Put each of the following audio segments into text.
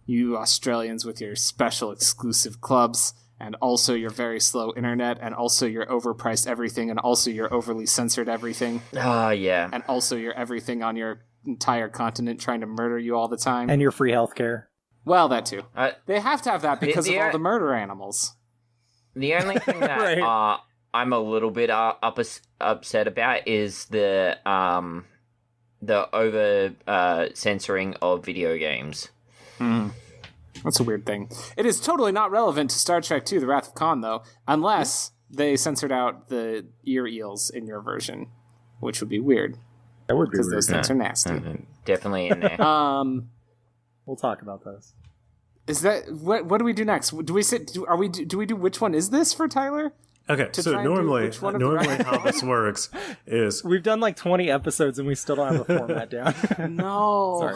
You Australians with your special exclusive clubs, and also your very slow internet, and also your overpriced everything, and also your overly censored everything. Yeah. And also your everything on your entire continent trying to murder you all the time. And your free healthcare. Well, that too. They have to have that because of all the murder animals. The only thing that Right. I'm a little bit upset about is the over censoring of video games. That's a weird thing. It is totally not relevant to Star Trek II, The Wrath of Khan, though, unless they censored out the ear eels in your version, which would be weird. That would be because weird. those things are nasty. Definitely in there. We'll talk about those. Is that what do we do next? Do we sit? Do we do which one is this for Tyler? Okay, so normally how this works is We've done like 20 episodes and we still don't have a format down. No. Sorry.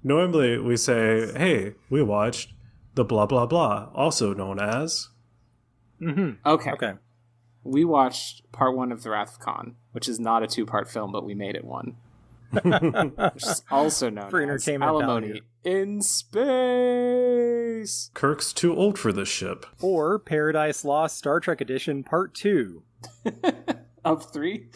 normally we say, "Hey, we watched the blah blah blah," also known as. Okay. We watched part 1 of The Wrath of Khan, which is not a 2-part film, but we made it one. Which is also known For as entertainment Alimony value. in Space. Kirk's too old for this ship. Or Paradise Lost Star Trek Edition Part 2 Of 3?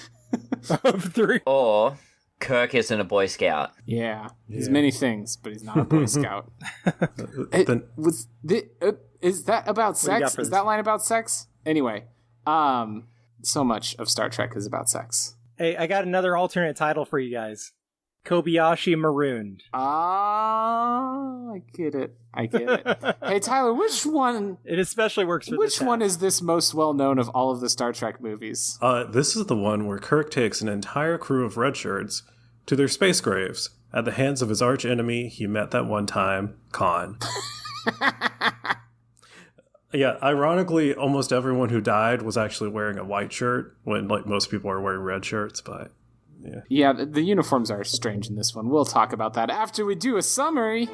of 3. Or Kirk isn't a Boy Scout. Yeah. He's Yeah. many things, but he's not a Boy Scout. Then- Is that about do you got sex? for Is this? that line about sex? Anyway, so much of Star Trek is about sex. Hey, I got another alternate title for you guys. Kobayashi Marooned. I get it. Hey, Tyler, which one It especially works for Which this one half. is this most well known of all of the Star Trek movies? This is the one where Kirk takes an entire crew of red shirts to their space graves at the hands of his arch enemy he met that one time, Khan. Yeah, ironically, almost everyone who died was actually wearing a white shirt when like most people are wearing red shirts, but Yeah, the uniforms are strange in this one. We'll talk about that after we do a summary.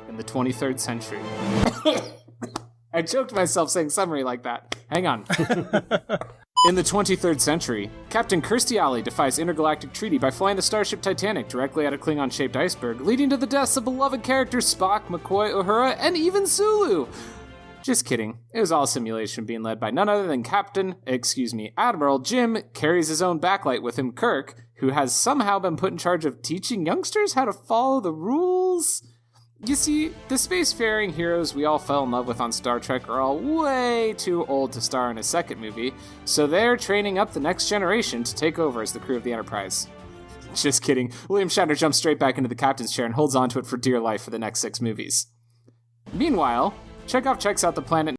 In the 23rd century. I choked myself saying summary like that. Hang on. In the 23rd century, Captain Kirstie Alley defies intergalactic treaty by flying the starship Titanic directly at a Klingon-shaped iceberg, leading to the deaths of beloved characters Spock, McCoy, Uhura, and even Sulu. Just kidding. It was all a simulation being led by none other than Admiral Jim carries his own backlight with him, Kirk, who has somehow been put in charge of teaching youngsters how to follow the rules. You see, the spacefaring heroes we all fell in love with on Star Trek are all way too old to star in a second movie, so they're training up the next generation to take over as the crew of the Enterprise. Just kidding. William Shatner jumps straight back into the captain's chair and holds onto it for dear life for the next 6 movies. Meanwhile, Chekhov checks out the planet